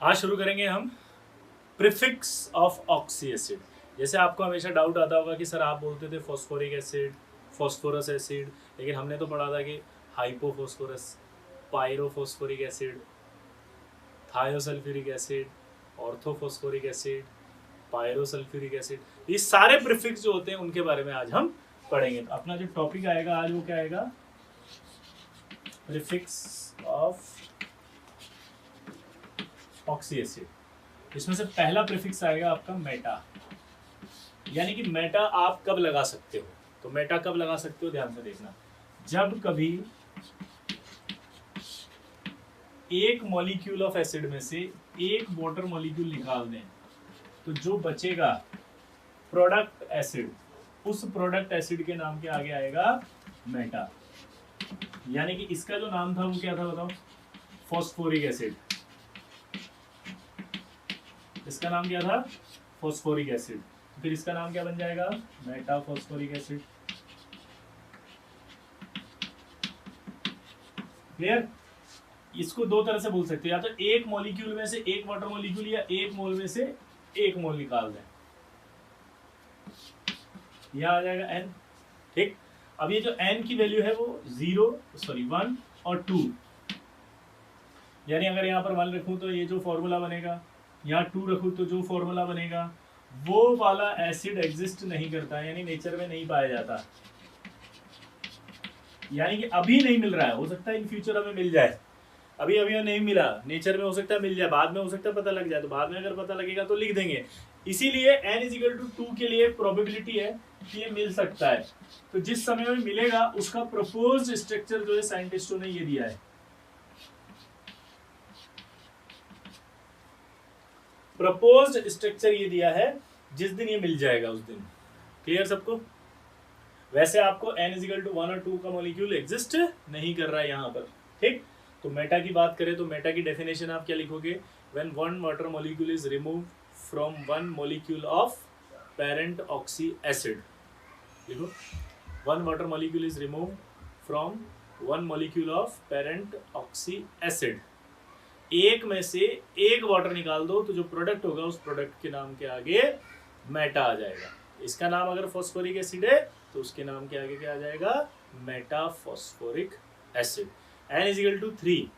आज शुरू करेंगे हम प्रीफिक्स ऑफ ऑक्सी एसिड। जैसे आपको हमेशा डाउट आता होगा कि सर आप बोलते थे फॉस्फोरिक एसिड, फॉस्फोरस एसिड, लेकिन हमने तो पढ़ा था कि hypophosphorus, pyrophosphoric acid, thiosulphuric acid, orthophosphoric acid, pyrosulphuric acid, ये सारे प्रीफिक्स जो होते हैं उनके बारे में आज हम पढ़ेंगे। तो अपना जो टॉपिक आएगा आज वो क्या आएगा? Prefix of oxy acid. इसमें से पहला प्रीफिक्स आएगा आपका मेटा, यानी कि मेटा आप कब लगा सकते हो? तो मेटा कब लगा सकते हो, ध्यान से देखना। जब कभी एक मॉलिक्यूल ऑफ एसिड में से एक वाटर मॉलिक्यूल निकाल दें तो जो बचेगा प्रोडक्ट एसिड, उस प्रोडक्ट एसिड के नाम के आगे आएगा मेटा। यानी कि इसका जो नाम था वो क्या था बताओ? Phosphoric acid. इसका नाम क्या था? Phosphoric acid. फिर इसका नाम क्या बन जाएगा? Meta phosphoric acid. क्लियर? इसको दो तरह से बोल सकते हैं, या तो एक मॉलिक्यूल में से एक वाटर मॉलिक्यूल या एक मोल में से एक मोल निकाल दें, यह आ जाएगा n। ठीक, अब ये जो n की वैल्यू है वो 1 और 2, यानी अगर यहाँ पर 1 रखूं तो ये जो फॉर्मूला बनेगा, यहाँ 2 रखूं तो जो फॉर्मूला बनेगा, वो वाला एसिड एग्जिस्ट नहीं करता, यानी नेचर में नहीं पाया जाता। यानी कि अभी नहीं मिल रहा है, हो सकता है इन फ्यूचर हमें मिल जाए। अभी अभी नहीं मिला, नेचर में हो सकता है मिल जाए, बाद में हो सकता है पता लग जाए, तो बाद में अगर पता लगेगा तो लिख देंगे। इसीलिए n=2 के लिए प्रोबेबिलिटी है कि ये मिल सकता है। तो जिस समय में मिलेगा उसका प्रपोज्ड स्ट्रक्चर जो है साइंटिस्टों ने ये दिया है। प्रपोज्ड स्ट्रक्चर ये दिया है, जिस दिन ये मिल जाएगा उस दिन। क्लियर सबको? वैसे आपको n=1 और 2 का मॉलिक्यूल एग्जिस्ट नहीं कर रहा है यहाँ पर। ठीक, तो मेटा की बात करें तो मेटा की डेफिनेशन आप क्या लिखोगे? When one water molecule is remove from one molecule of parent oxy acid. लिखो, one water molecule is remove from one molecule of parent oxy acid. एक में से एक वाटर निकाल दो तो जो प्रोडक्ट होगा उस प्रोडक्ट के नाम के आगे मेटा आ जाएगा। इसका नाम अगर फॉस्फोरिक एसिड है तो उसके नाम के आगे क्या आ जाएगा? Meta phosphoric acid. n=3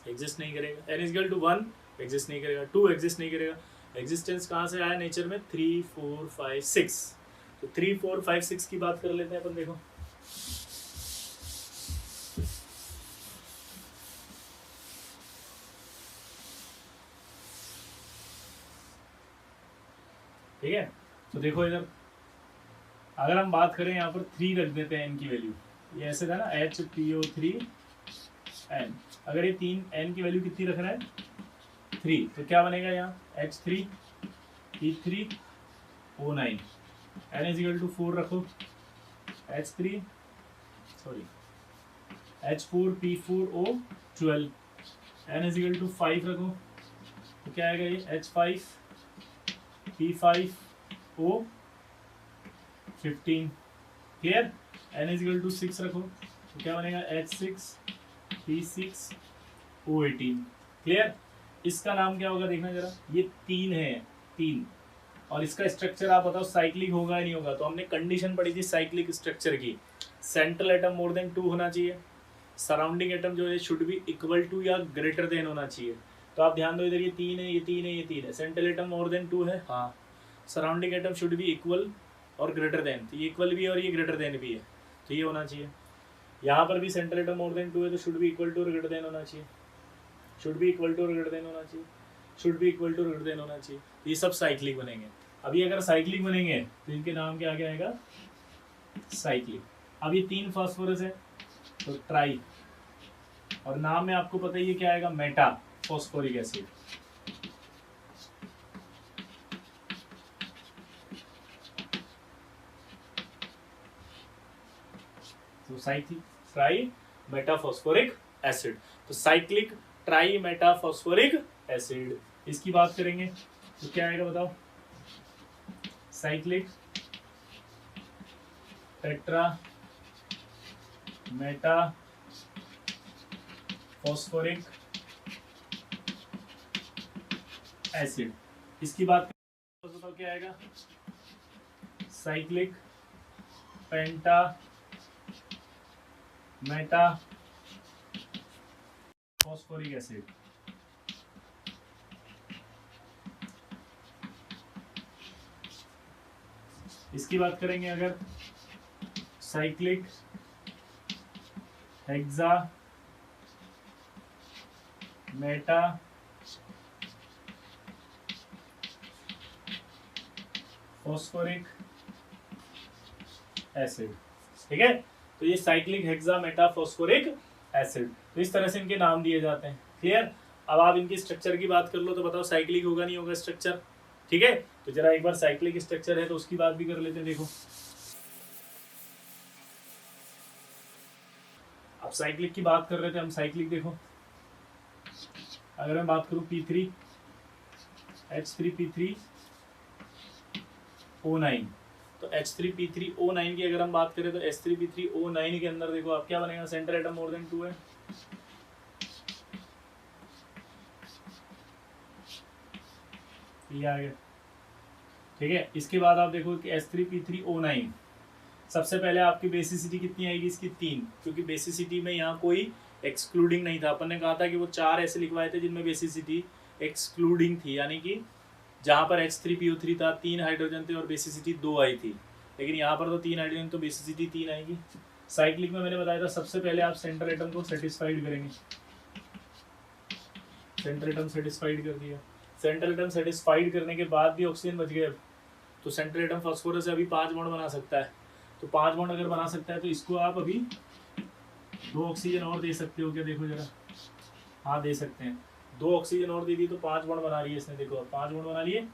exist नहीं करेगा, n=1 एग्जिस्ट नहीं करेगा, 2 एग्जिस्ट नहीं करेगा। एग्जिस्टेंस कहाँ से आया नेचर में? 3, 4, 5, 6। तो 3, 4, 5, 6 की बात कर लेते हैं अपन। देखो, ठीक है। तो देखो इधर अगर हम बात करें यहाँ पर 3 रख देते हैं n की वैल्यू, ये ऐसे था ना HPO3N। अगर ये 3 n की वैल्यू कितनी रख रहा है? 3, तो क्या बनेगा यहाँ? H3P3O9। n=4 रखो, H4P4O12। n=5 रखो तो क्या आएगा? ये H5P5O15। क्लियर? n=6 रखो तो क्या बनेगा? H6P6O18। क्लियर? इसका नाम क्या होगा देखना जरा। ये 3 है, 3, और इसका स्ट्रक्चर आप बताओ साइक्लिक होगा या नहीं होगा? तो हमने कंडीशन पढ़ी थी साइक्लिक स्ट्रक्चर की, सेंट्रल एटम मोर देन 2 होना चाहिए, सराउंडिंग एटम जो है शुड बी इक्वल टू या ग्रेटर देन होना चाहिए। तो आप ध्यान दो, इधर ये 3 है, ये 3 है, ये 3 है, सेंट्रल एटम मोर देन 2 है, हाँ। Surrounding atom should be equal और ग्रेटर देन, तो ये इक्वल भी है और ये ग्रेटर देन भी है, तो ये होना चाहिए। यहाँ पर भी सेंट्रल एटम मोर देन 2 है तो शुड बी इक्वल टू और ग्रेटर देन होना चाहिए, शुड बी इक्वल टू और ग्रेटर देन होना चाहिए, शुड बी इक्वल टू और ग्रेटर देन होना चाहिए। ये सब साइक्लिक बनेंगे। अभी अगर साइक्लिक बनेंगे तो इनके नाम के आगे आएगा साइक्लिक। अब ये 3 फास्फोरस है तो ट्राई, और नाम में आपको पता ही है क्या आएगा? Meta phosphoric acid. तो cyclic tri meta phosphoric acid, तो cyclic tri meta phosphoric acid. इसकी बात करेंगे तो क्या आएगा बताओ? Cyclic tetra meta phosphoric acid. इसकी बात करें तो क्या आएगा, cyclic penta meta phosphoric acid. इसकी बात करेंगे अगर, cyclic hexa meta phosphoric acid. ठीक है, तो ये cyclic hexa meta phosphoric acid, तो इस तरह से इनके नाम दिए जाते हैं। क्लियर। अब आप इनकी स्ट्रक्चर की बात कर लो तो बताओ साइक्लिक होगा नहीं होगा स्ट्रक्चर। ठीक है, तो जरा एक बार साइक्लिक स्ट्रक्चर है तो उसकी बात भी कर लेते हैं। देखो अब साइक्लिक की बात कर रहे थे हम, साइक्लिक देखो, अगर मैं बात करूं P3 H3P3O9, तो H3P3O9 की अगर हम बात करें तो H3P3O9 के अंदर देखो आप क्या बनेगा, सेंटर एटम मोर देन 2 है, ये आ गया। ठीक है, इसके बाद आप देखो कि H3P3O9 सबसे पहले आपकी बेसिसिटी कितनी आएगी इसकी 3, क्योंकि बेसिसिटी में यहाँ कोई एक्सक्लूडिंग नहीं था। अपन ने कहा था कि वो 4 ऐसे लिखवाए थे जिनमें बेसिसिटी एक्सक्लूडिंग थी, यानी कि जहाँ पर H3PO3 था 3 हाइड्रोजन थे और बेसिसिटी 2 आई थी, लेकिन यहाँ पर तो 3 हाइड्रोजन तो बेसिसिटी 3 आएगी। साइक्लिक में मैंने बताया था सबसे पहले आप सेंटर एटम को सेटिस्फाइड करेंगे, सेंटर एटम सेटिस्फाइड कर दिया, सेंटर एटम सेटिस्फाइड करने के बाद भी ऑक्सीजन बच गए, तो सेंटर एटम फास्फोरस से अभी 5 बॉन्ड बना सकता है, तो 5 बॉन्ड अगर बना सकता है तो इसको आप अभी 2 ऑक्सीजन और दे सकते हो क्या, देखो जरा, हाँ दे सकते हैं, 2 ऑक्सीजन और दे दी तो 5 बॉन्ड बना लिए इसने, देखो 5 बॉन्ड बना लिए,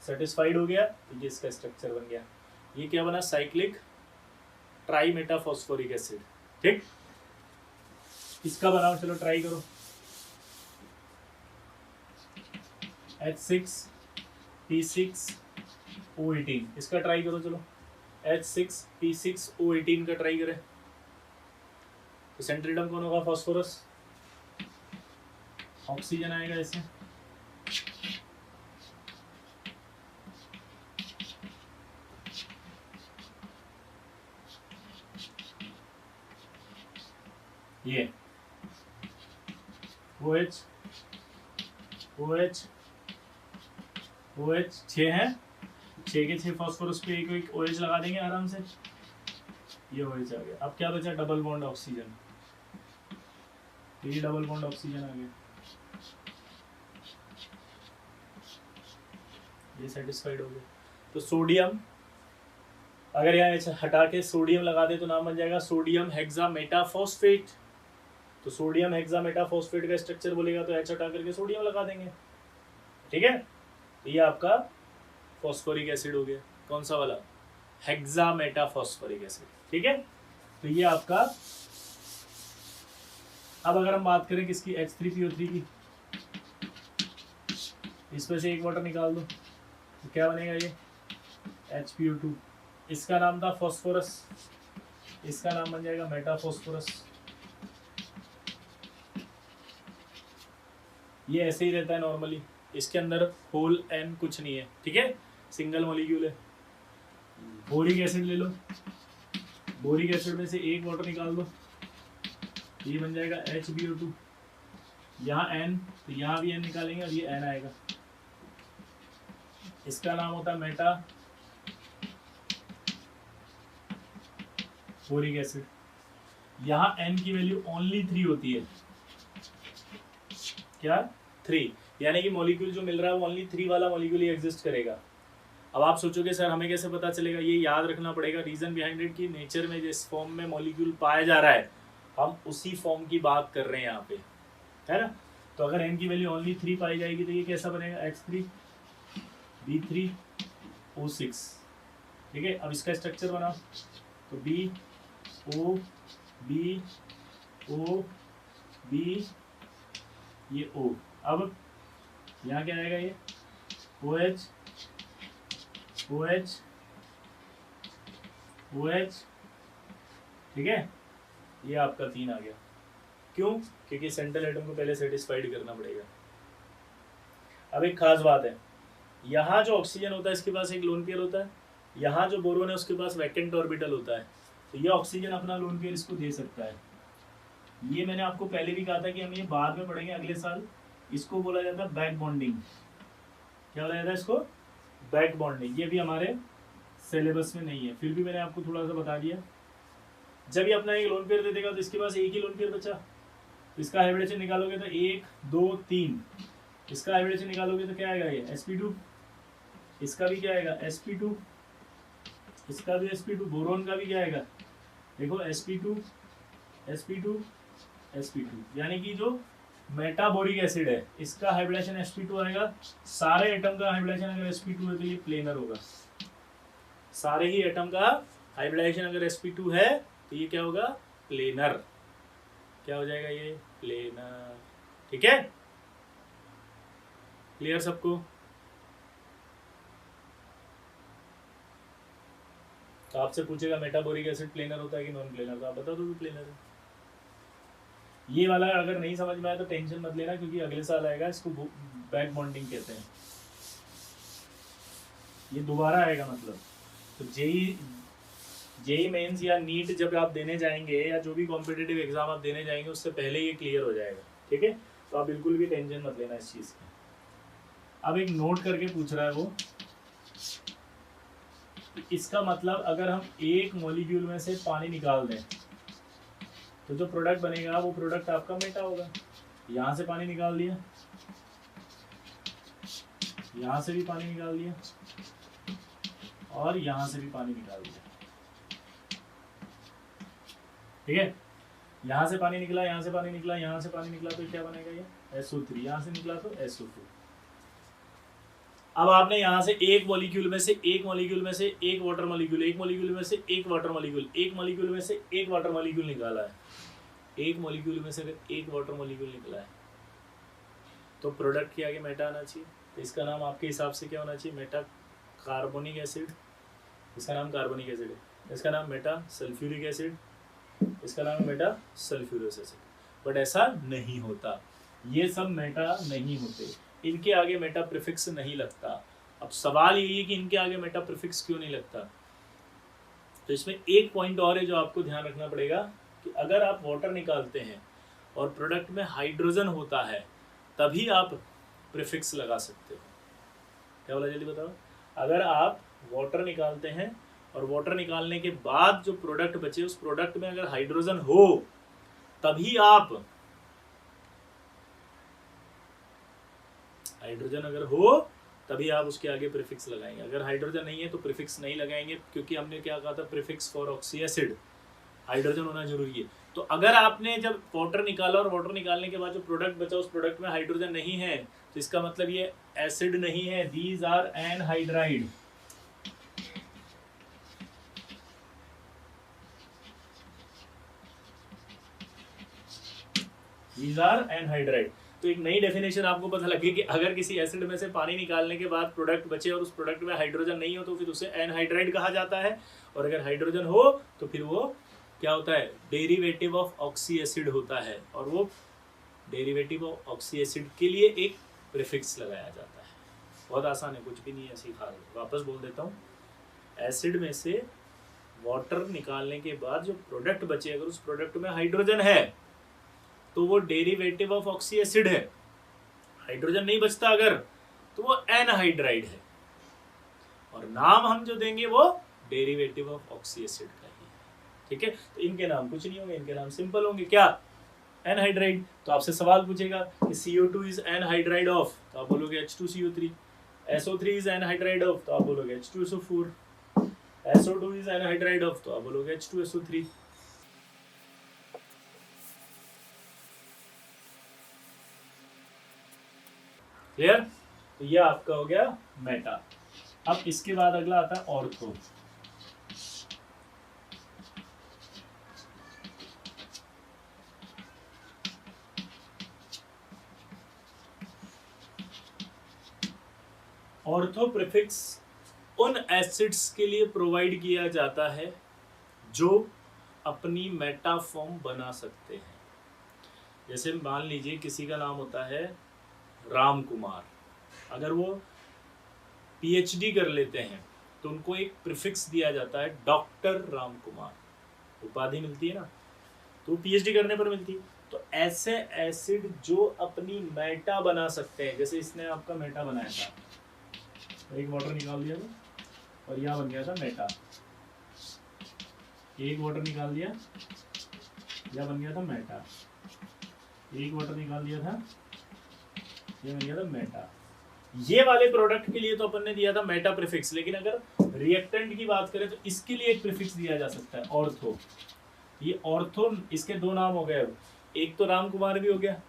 सेटिस्फाइड हो गया, तो ये इसका स्ट्रक्चर बन गया। ये क्या बना, cyclic tri meta phosphoric acid. ठीक, इसका बनाओ, चलो ट्राई करो, H6P6O18, इसका ट्राई करो, चलो H6P6O18 का ट्राई करें, तो सेंटर एटम कौन होगा, फास्फोरस, ऑक्सीजन आएगा इससे, ये OH OH OH 6 है, 6 के 6 फास्फोरस पे एक एक OH लगा देंगे आराम से, ये OH आ गया। अब क्या बचा, डबल बॉन्ड ऑक्सीजन, ये डबल बॉन्ड ऑक्सीजन आ गया, ये सेटिस्फाइड हो गया। तो सोडियम अगर यहाँ हटा के सोडियम लगा दे तो नाम बन जाएगा सोडियम हेक्सामेटाफॉस्फेट, तो सोडियम हेक्सामेटाफॉस्फेट का स्ट्रक्चर बोलेगा तो H हटा करके सोडियम लगा देंगे। ठीक है, तो ये आपका फॉस्फोरिक एसिड हो गया, कौन सा वाला, हेक्सामेटाफॉस्फोरिक एसिड। ठीक है, तो ये आपका, अब अगर हम बात करें किसकी, H3PO3 की, इसमें से एक वाटर निकाल दो तो क्या बनेगा, ये HPO2, इसका नाम था फॉस्फोरस, इसका नाम बन जाएगा मेटाफॉस्फोरस। ये ऐसे ही रहता है नॉर्मली, इसके अंदर होल एन कुछ नहीं है। ठीक है, सिंगल मॉलिक्यूल है। बोरिक एसिड ले लो, बोरिक एसिड में से एक वाटर निकाल दो, ये बन जाएगा HbO2, यहाँ एन तो यहाँ भी एन निकालेंगे और ये एन आएगा, इसका नाम होता है मेटा बोरिक एसिड। यहाँ एन की वैल्यू ओनली 3 होती है, क्या 3, यानी कि मॉलिक्यूल जो मिल रहा है वो ओनली 3 वाला मॉलिक्यूल ही एग्जिस्ट करेगा। अब आप सोचोगे सर हमें कैसे पता चलेगा, ये याद रखना पड़ेगा, रीजन बिहाइंड इट कि नेचर में जिस फॉर्म में मॉलिक्यूल पाया जा रहा है हम उसी फॉर्म की बात कर रहे हैं यहाँ पे, है ना। तो अगर एन की वैल्यू ओनली 3 पाई जाएगी तो ये कैसा बनेगा, H3B3O6। ठीक है, अब इसका स्ट्रक्चर बनाओ, तो BO ये O, अब यहाँ क्या आएगा, ये OH ठीक है, ये आपका 3 आ गया। क्यों, क्योंकि सेंट्रल एटम को पहले सेटिस्फाइड करना पड़ेगा। अब एक खास बात है, यहाँ जो ऑक्सीजन होता है इसके पास एक लोन पेयर होता है, यहाँ जो बोरोन है उसके पास वैकेंट ऑर्बिटल होता है, तो ये ऑक्सीजन अपना लोन पेयर इसको दे सकता है। ये मैंने आपको पहले भी कहा था कि हम ये बाद में पढ़ेंगे अगले साल, इसको बोला जाता है बैक बॉन्डिंग। क्या बोला जाता है इसको? Back bonding. ये भी हमारे सिलेबस में नहीं है, फिर भी मैंने आपको थोड़ा सा बता दिया। जब ये अपना एक लोन पेयर दे देगा तो इसके पास एक ही लोन पेयर बचा, तो इसका हाइब्रिडेशन निकालोगे तो 1 2 3, इसका हाइब्रिडेशन निकालोगे तो क्या आएगा? ये sp2, इसका भी क्या आएगा? sp2, इसका भी sp2, बोरोन का भी क्या आएगा? देखो sp2 sp2 sp2, यानी कि जो मेटाबोरिक एसिड है इसका हाइब्रिडेशन sp2 आएगा। सारे एटम का हाइब्रिडेशन अगर sp2 है तो ये प्लेनर होगा। सारे ही एटम का हाइब्रिडेशन अगर sp2 है तो ये क्या होगा? प्लेनर। क्या हो जाएगा? ये प्लेनर। ठीक है, क्लियर सबको? तो आपसे पूछेगा मेटाबोरिक एसिड प्लेनर होता है कि नॉन प्लेनर, तो आप बता दो प्लेनर है। ये वाला अगर नहीं समझ में आया तो टेंशन मत लेना, क्योंकि अगले साल आएगा, इसको बैक बॉन्डिंग कहते हैं, ये दोबारा आएगा। मतलब तो जेई मेंस या नीट जब आप देने जाएंगे या जो भी कॉम्पिटिटिव एग्जाम आप देने जाएंगे उससे पहले ये क्लियर हो जाएगा। ठीक है, तो आप बिल्कुल भी टेंशन मत लेना इस चीज़ की। अब एक नोट करके पूछ रहा है वो, इसका मतलब अगर हम एक मॉलिक्यूल में से पानी निकाल दें तो जो प्रोडक्ट बनेगा वो प्रोडक्ट आपका मेटा होगा। यहाँ से पानी निकाल दिया, यहाँ से भी पानी निकाल दिया, और यहाँ से भी पानी निकाल दिया। ठीक है, यहाँ से पानी निकला, यहाँ से पानी निकला, यहाँ से पानी निकला, तो क्या बनेगा? ये SO3। यहाँ से निकला तो SO2। अब आपने यहाँ से एक मॉलिक्यूल में से एक वाटर मॉलिक्यूल, एक मॉलिक्यूल में से एक वाटर मॉलिक्यूल, एक मॉलिक्यूल में से एक वाटर मॉलिक्यूल निकाला है। एक मॉलिक्यूल में से अगर एक वाटर मॉलिक्यूल निकला है तो प्रोडक्ट के आगे मेटा आना चाहिए। तो इसका नाम आपके हिसाब से क्या होना चाहिए? Meta carbonic acid. इसका नाम कार्बोनिक एसिड है। इसका नाम मेटा सल्फ्यूरिक एसिड, इसका नाम है मेटा सल्फ्यूरस एसिड। बट ऐसा नहीं होता, ये सब मेटा नहीं होते, इनके आगे मेटा प्रीफिक्स नहीं लगता। अब सवाल यही है कि इनके आगे मेटा प्रीफिक्स क्यों नहीं लगता। तो इसमें एक पॉइंट और है जो आपको ध्यान रखना पड़ेगा कि अगर आप वाटर निकालते हैं और प्रोडक्ट में हाइड्रोजन होता है तभी आप प्रीफिक्स लगा सकते हो। क्या बोला, जल्दी बताओ? अगर आप वाटर निकालते हैं और वाटर निकालने के बाद जो प्रोडक्ट बचे उस प्रोडक्ट में अगर हाइड्रोजन हो तभी आप, हाइड्रोजन अगर हो तभी आप उसके आगे प्रीफिक्स लगाएंगे। अगर हाइड्रोजन नहीं है तो प्रीफिक्स नहीं लगाएंगे, क्योंकि हमने क्या कहा था? Prefix for oxy acid, hydrogen होना जरूरी है। तो अगर आपने जब वाटर निकाला और वाटर निकालने के बाद जो प्रोडक्ट बचा उस प्रोडक्ट में हाइड्रोजन नहीं है तो इसका मतलब ये एसिड नहीं है। These are anhydride. These are anhydride. तो एक नई डेफिनेशन आपको पता लगे कि अगर किसी एसिड में से पानी निकालने के बाद प्रोडक्ट बचे और उस प्रोडक्ट में हाइड्रोजन नहीं हो तो फिर उसे एनहाइड्राइड कहा जाता है, और अगर हाइड्रोजन हो तो फिर वो क्या होता है? डेरिवेटिव ऑफ ऑक्सी एसिड होता है, और वो डेरिवेटिव ऑफ ऑक्सी एसिड के लिए एक प्रीफिक्स लगाया जाता है। बहुत आसान है, कुछ भी नहीं है, सीखा है। वापस बोल देता हूँ, एसिड में से वाटर निकालने के बाद जो प्रोडक्ट बचे अगर उस प्रोडक्ट में हाइड्रोजन है तो वो डेरिवेटिव ऑफ ऑक्सी एसिड है। हाइड्रोजन नहीं बचता अगर तो वो एनहाइड्राइड है, और नाम हम जो देंगे वो डेरिवेटिव ऑफ ऑक्सी एसिड का ही है। ठीक है, तो इनके नाम कुछ नहीं होंगे, इनके नाम सिंपल होंगे। क्या? एनहाइड्राइड। तो आपसे सवाल पूछेगा कि CO2 इज एनहाइड्राइड ऑफ, तो आप बोलोगे H2CO3। SO3 is anhydride of, तो आप बोलोगे H2SO4। SO2 is anhydride of, तो आप बोलोगे H2SO3। क्लियर? तो ये आपका हो गया मेटा। अब इसके बाद अगला आता है ऑर्थो। ऑर्थो प्रीफिक्स उन एसिड्स के लिए प्रोवाइड किया जाता है जो अपनी मेटा फॉर्म बना सकते हैं। जैसे मान लीजिए किसी का नाम होता है राम कुमार, अगर वो पीएचडी कर लेते हैं तो उनको एक प्रीफिक्स दिया जाता है डॉक्टर राम कुमार, उपाधि मिलती है ना, तो पीएचडी करने पर मिलती है। तो ऐसे एसिड जो अपनी मेटा बना सकते हैं, जैसे इसने आपका मेटा बनाया था, एक वाटर निकाल दिया था और यहाँ बन गया था मेटा, एक वाटर निकाल दिया, यह बन गया था मेटा, एक वाटर निकाल दिया था, ये बन गया था मेटा। ये वाले प्रोडक्ट के लिए तो अपन ने दिया था मेटा प्रीफिक्स, लेकिन अगर रिएक्टेंट की बात करें तो इसके लिए एक प्रीफिक्स दिया जा सकता है ऑर्थो। ये ऑर्थो, इसके दो नाम हो गए, एक तो राम कुमार भी हो गया,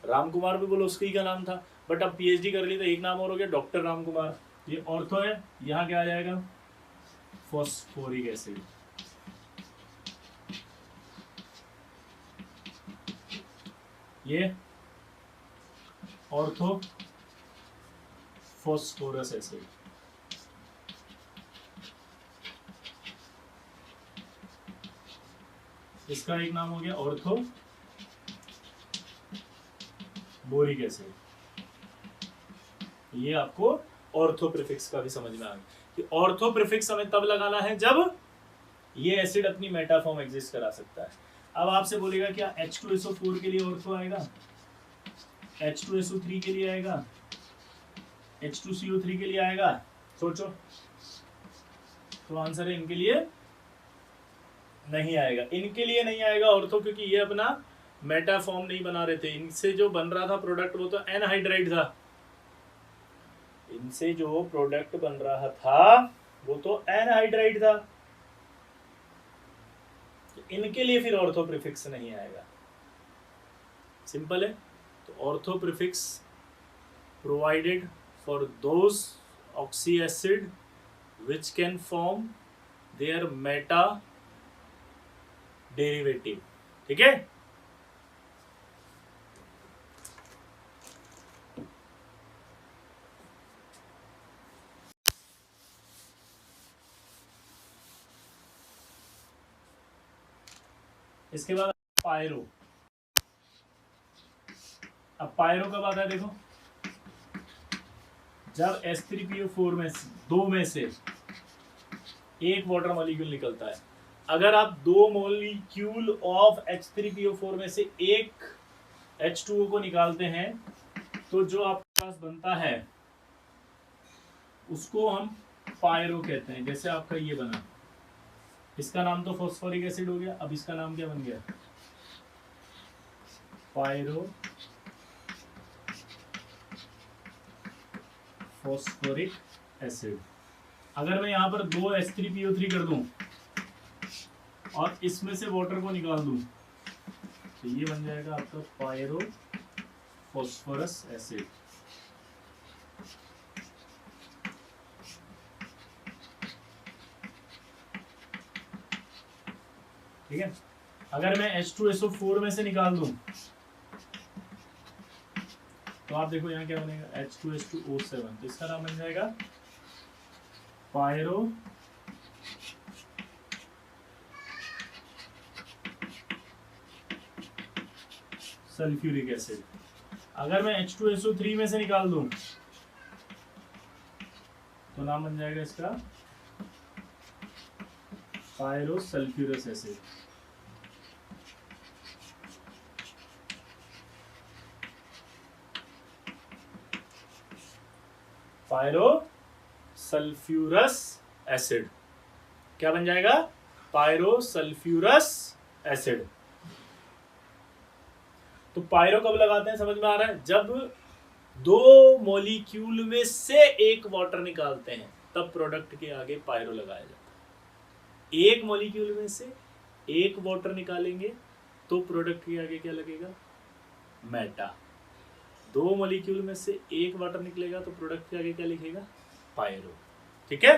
राम कुमार भी बोलो उसकी का नाम था, बट अब पीएचडी कर ली तो एक नाम और हो गया डॉक्टर राम कुमार। ये ऑर्थो है, यहाँ क्या आ जाएगा, फॉस्फोरिक एसिड। ये ऑर्थो फॉस्फोरस एसिड। इसका एक नाम हो गया ऑर्थो बोरिक एसिड। ये आपको ऑर्थो प्रीफिक्स का भी समझ में आ गया कि ऑर्थो प्रीफिक्स हमें तब लगाना है जब ये एसिड अपनी मेटा फॉर्म एग्जिस्ट करा सकता है। अब आपसे बोलेगा क्या H2SO4 के लिए ऑर्थो आएगा, H2SO3 के लिए आएगा, H2CO3 के लिए आएगा? सोचो, तो आंसर है इनके लिए नहीं आएगा। इनके लिए नहीं आएगा ऑर्थो, क्योंकि ये अपना मेटा फॉर्म नहीं बना रहे थे। इनसे जो बन रहा था प्रोडक्ट वो तो एनहाइड्राइड था, इनसे जो प्रोडक्ट बन रहा था वो तो एनहाइड्राइड था, इनके लिए फिर ऑर्थो प्रीफिक्स नहीं आएगा। सिंपल है। तो ortho prefix provided for those oxy acid which can form their meta derivative। ठीक है, इसके बाद पायरो। अब पायरो कब आता है, देखो जब H3PO4 में दो में से एक वाटर मॉलिक्यूल निकलता है। अगर आप दो मॉलिक्यूल ऑफ H3PO4 में से एक H2O को निकालते हैं तो जो आपके पास बनता है उसको हम पायरो कहते हैं। जैसे आपका ये बना, इसका नाम तो फॉस्फोरिक एसिड हो गया, अब इसका नाम क्या बन गया, पायरो फॉस्फोरिक एसिड। अगर मैं यहाँ पर दो H3PO3 कर दूं और इसमें से वाटर को निकाल दूं तो ये बन जाएगा आपका पायरो फॉस्फोरस एसिड। ठीक है। अगर मैं H2SO4 में से निकाल दूं तो आप देखो यहाँ क्या बनेगा, H2H2O7, तो इसका नाम बन जाएगा पायरो सल्फ्यूरिक एसिड। अगर मैं H2SO3 में से निकाल दूं तो नाम बन जाएगा इसका pyro sulphurous acid. Pyro sulphurous acid क्या बन जाएगा, पायरो सल्फ्यूरस एसिड। तो पायरो कब लगाते हैं, समझ में आ रहा है, जब दो मॉलिक्यूल में से एक वाटर निकालते हैं तब प्रोडक्ट के आगे पायरो लगाया जाता है। एक मॉलिक्यूल में से एक वाटर निकालेंगे तो प्रोडक्ट के आगे क्या लगेगा, मेटा। दो मॉलिक्यूल में से एक वाटर निकलेगा तो प्रोडक्ट के आगे क्या लिखेगा, पायरो। ठीक है।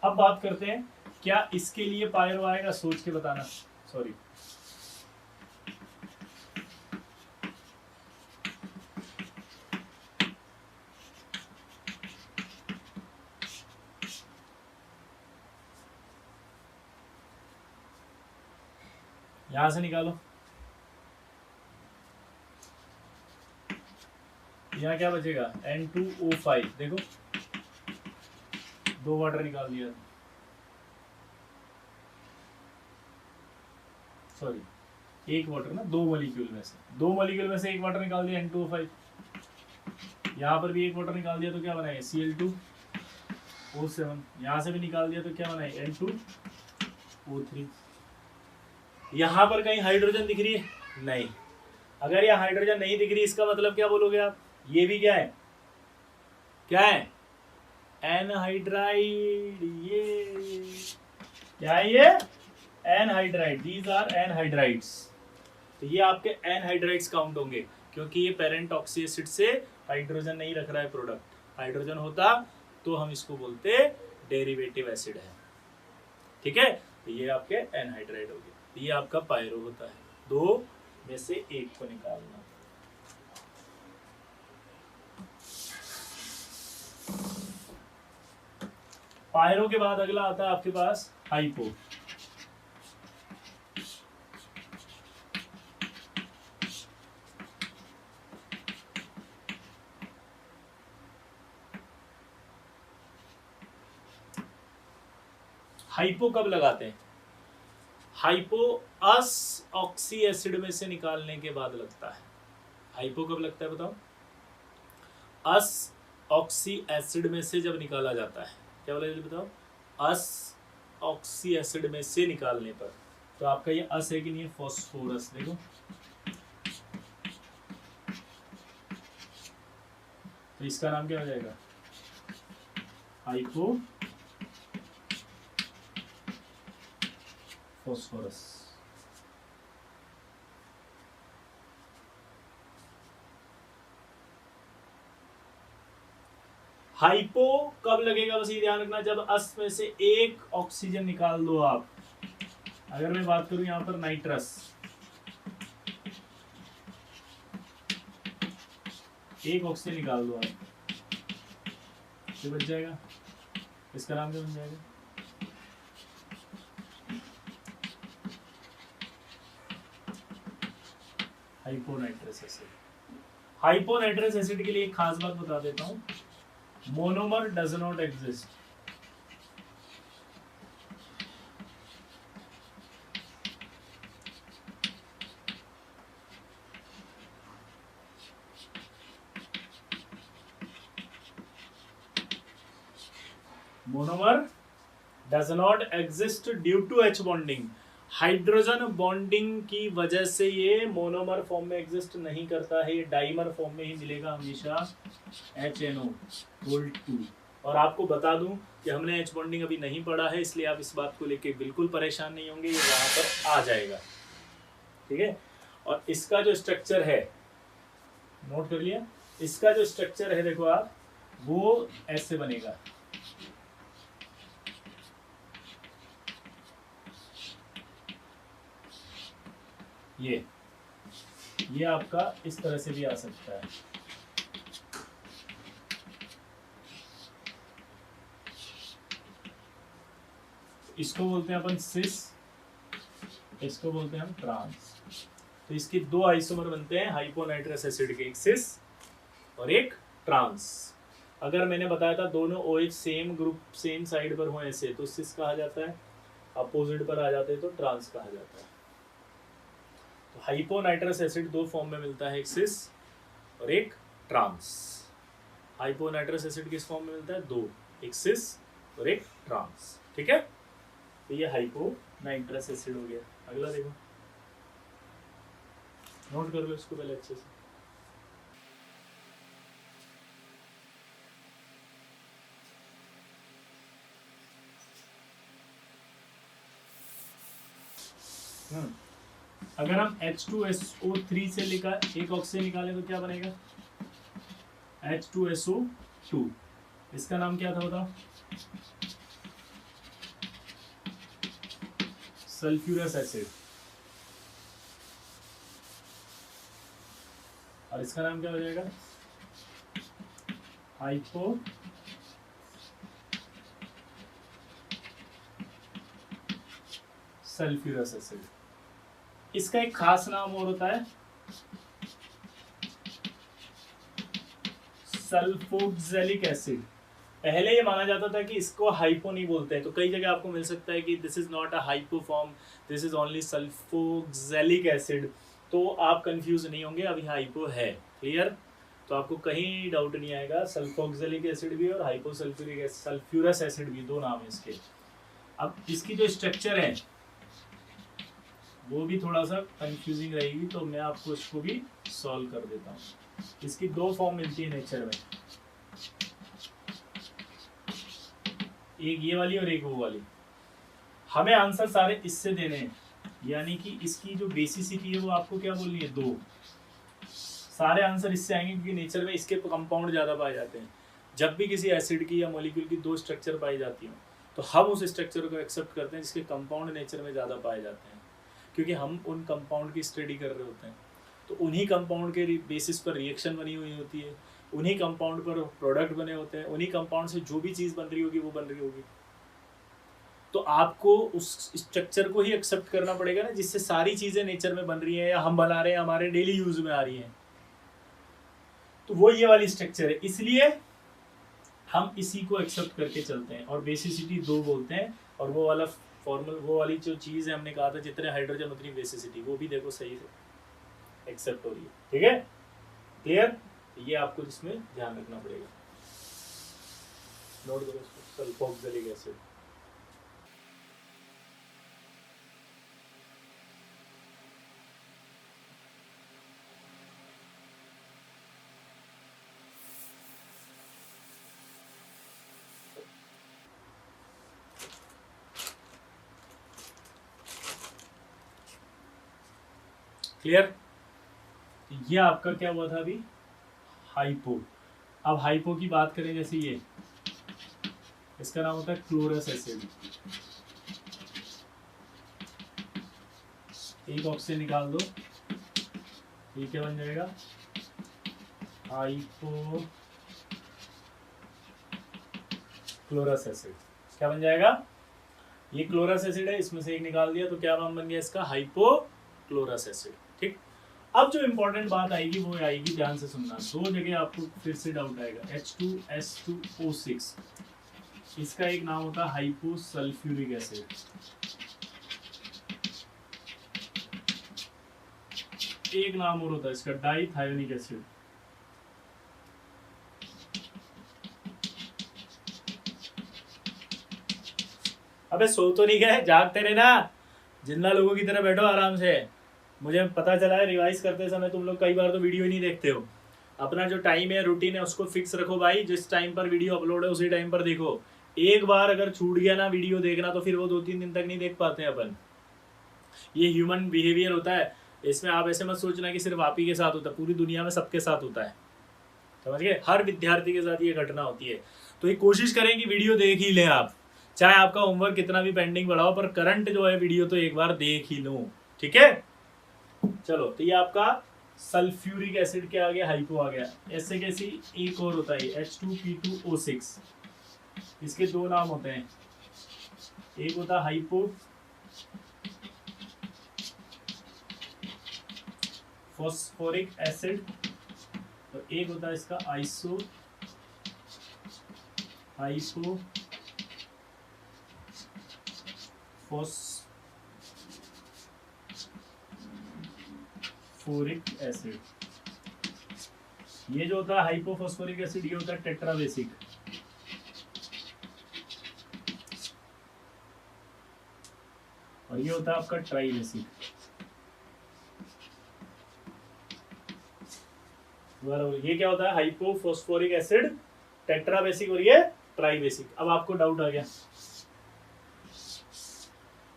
अब बात करते हैं क्या इसके लिए पायरो आएगा, सोच के बताना। सॉरी, यहां से निकालो, यहाँ क्या बचेगा N2O5, देखो 2 वाटर निकाल दिया, सॉरी 1 वाटर ना, 2 मॉलिक्यूल में से 2 मॉलिक्यूल में से 1 वाटर निकाल दिया N2O5, यहाँ पर भी 1 वाटर निकाल दिया तो क्या बनाएगा Cl2O7, यहाँ से भी निकाल दिया तो क्या बनाएगा N2O3। यहाँ पर कहीं हाइड्रोजन दिख रही है? नहीं। अगर यहाँ हाइड्रोजन नहीं दिख रही इसका मतलब क्या बोलोगे आप? ये भी क्या है? क्या है? एनहाइड्राइड। ये क्या है? ये एनहाइड्राइड। These are anhydrides. तो ये आपके एनहाइड्राइड्स काउंट होंगे क्योंकि ये पेरेंट ऑक्सी एसिड से हाइड्रोजन नहीं रख रहा है प्रोडक्ट। हाइड्रोजन होता तो हम इसको बोलते डेरिवेटिव एसिड है। ठीक है, तो ये आपके एनहाइड्राइड हो गए। तो ये आपका पायरो होता है। 2 में से 1 को निकालना। पायरो के बाद अगला आता है आपके पास हाइपो। हाइपो कब लगाते हैं? हाइपो अस ऑक्सी एसिड में से निकालने के बाद लगता है। हाइपो कब लगता है बताओ? अस ऑक्सी एसिड में से जब निकाला जाता है। क्या बोला जल्दी बताओ? अस ऑक्सी एसिड में से निकालने पर। तो आपका ये अस है कि नहीं है? फॉस्फोरस। देखो तो इसका नाम क्या हो जाएगा? Hypo phosphorus. हाइपो कब लगेगा बस ये ध्यान रखना, जब अस में से 1 ऑक्सीजन निकाल दो आप। अगर मैं बात करूं यहां पर नाइट्रस, 1 ऑक्सीजन निकाल दो आप, ये बच जाएगा। इसका नाम क्या बन जाएगा? Hyponitrous acid. हाइपोनाइट्रस एसिड के लिए एक खास बात बता देता हूं, monomer does not exist. Monomer does not exist due to H bonding. Hydrogen bonding की वजह से ये मोनोमर फॉर्म में एग्जिस्ट नहीं करता है, ये डाइमर फॉर्म में ही मिलेगा हमेशा HNO2। और आपको बता दूं कि हमने H बॉन्डिंग अभी नहीं पढ़ा है, इसलिए आप इस बात को लेके बिल्कुल परेशान नहीं होंगे, ये वहां पर आ जाएगा। ठीक है, और इसका जो स्ट्रक्चर है, नोट कर लिया, इसका जो स्ट्रक्चर है देखो आप, वो ऐसे बनेगा। ये आपका इस तरह से भी आ सकता है। इसको बोलते हैं अपन सिस, इसको बोलते हैं हम ट्रांस। तो इसके 2 आइसोमर बनते हैं हाइपोनाइट्रस एसिड के, एक सिस और एक ट्रांस। अगर मैंने बताया था दोनों OH same group same side पर हो ऐसे तो सिस कहा जाता है, अपोजिट पर आ जाते हैं तो ट्रांस कहा जाता है। तो हाइपोनाइट्रस एसिड 2 फॉर्म में मिलता है, एक सिस और एक ट्रांस। हाइपोनाइट्रस एसिड किस फॉर्म में मिलता है? 2, एक सिस और एक ट्रांस। ठीक है, तो ये हाइपोनाइट्रस एसिड हो गया। अगला देखो, नोट कर लो इसको पहले अच्छे से। अगर हम H2SO3 से एक ऑक्सीजन निकालें तो क्या बनेगा? H2SO2। इसका नाम क्या था बताओ? Sulphurous acid. और इसका नाम क्या हो जाएगा? Hypo sulphurous acid. इसका एक खास नाम और होता है सल्फोक्सेलिक एसिड। पहले ये माना जाता था कि इसको हाइपो नहीं बोलते हैं, तो कई जगह आपको मिल सकता है कि this is not a hypo form, this is only sulphoxylic acid, तो आप कंफ्यूज नहीं होंगे, अभी हाइपो है। क्लियर? तो आपको कहीं डाउट नहीं आएगा, सल्फोक्सेलिक एसिड भी और हाइपोसल्फ्यूरिक एसिड, सल्फ्यूरस एसिड भी, दो नाम है इसके। अब इसकी जो स्ट्रक्चर है वो भी थोड़ा सा कंफ्यूजिंग रहेगी, तो मैं आपको इसको भी सॉल्व कर देता हूँ। इसकी दो फॉर्म मिलती है नेचर में, एक ये वाली और एक वो वाली। हमें आंसर सारे इससे देने हैं, यानी कि इसकी जो बेसिसिटी है वो आपको क्या बोलनी है, दो। सारे आंसर इससे आएंगे क्योंकि नेचर में इसके कंपाउंड ज़्यादा पाए जाते हैं। जब भी किसी एसिड की या मॉलिक्यूल की दो स्ट्रक्चर पाई जाती हैं तो हम उस स्ट्रक्चर को एक्सेप्ट करते हैं जिसके कंपाउंड नेचर में ज़्यादा पाए जाते हैं, क्योंकि हम उन कंपाउंड की स्टडी कर रहे होते हैं। तो उन्हीं कंपाउंड के बेसिस पर रिएक्शन बनी हुई होती है, उन्हीं कंपाउंड पर प्रोडक्ट बने होते हैं, उन्हीं कंपाउंड से जो भी चीज़ बन रही होगी वो बन रही होगी। तो आपको उस स्ट्रक्चर को ही एक्सेप्ट करना पड़ेगा ना, जिससे सारी चीज़ें नेचर में बन रही हैं या हम बना रहे हैं, हमारे डेली यूज में आ रही हैं। तो वो ये वाली स्ट्रक्चर है, इसलिए हम इसी को एक्सेप्ट करके चलते हैं और बेसिसिटी दो बोलते हैं। और वो वाला फॉर्मल, वो वाली जो चीज़ है हमने कहा था जितने हाइड्रोजन उतनी बेसिसिटी, वो भी देखो सही से एक्सेप्ट हो रही है। ठीक है? क्लियर? ये आपको इसमें ध्यान रखना पड़ेगा। नोट करो इसको, सल्फोक्सेलिक एसिड। क्लियर? ये आपका क्या हुआ था अभी, हाइपो। अब हाइपो की बात करें, जैसे ये, इसका नाम होता है क्लोरस एसिड। एक ऑक्सीजन निकाल दो, ये क्या बन जाएगा, हाइपो क्लोरस एसिड। क्या बन जाएगा, ये क्लोरस एसिड है, इसमें से एक निकाल दिया तो क्या नाम बन गया इसका, हाइपो क्लोरस एसिड। ठीक? अब जो इंपॉर्टेंट बात आएगी वो आएगी, ध्यान से सुनना, दो जगह आपको फिर से डाउट आएगा। H2S2O6, इसका एक नाम होता है हाइपोसल्फ्यूरिक एसिड। एक नाम और होता है इसका, डाइथायोनिक एसिड। अबे सो तो नहीं गए, जागते रहे ना, जिंदा लोगों की तरह बैठो आराम से। मुझे पता चला है रिवाइज करते समय तुम लोग कई बार तो वीडियो ही नहीं देखते हो। अपना जो टाइम है, रूटीन है, उसको फिक्स रखो भाई। जिस टाइम पर वीडियो अपलोड है उसी टाइम पर देखो। एक बार अगर छूट गया ना वीडियो देखना तो फिर वो 2-3 दिन तक नहीं देख पाते हैं अपन। ये ह्यूमन बिहेवियर होता है। इसमें आप ऐसे मत सोचना कि सिर्फ आप ही के साथ होता है, पूरी दुनिया में सबके साथ होता है। समझ गए? हर विद्यार्थी के साथ ये घटना होती है। तो ये कोशिश करें कि वीडियो देख ही लें आप, चाहे आपका होमवर्क कितना भी पेंडिंग बढ़ाओ, पर करंट जो है वीडियो तो एक बार देख ही लो। ठीक है? चलो, तो ये आपका सल्फ्यूरिक एसिड क्या आ गया, हाइपो आ गया। ऐसे कैसी एक और होता है H2P2O6, इसके दो नाम होते हैं, एक होता है हाइपो फॉस्फोरिक एसिड और एक होता है इसका आइसो हाइपो फॉस्फोरिक एसिड। ये जो होता है हाइपोफॉस्फोरिक एसिड, ये होता है टेट्राबेसिक। और ये होता है आपका ट्राइबेसिक। ये क्या होता है, हाइपोफॉस्फोरिक एसिड, टेट्राबेसिक और ये ट्राइबेसिक। अब आपको डाउट आ गया,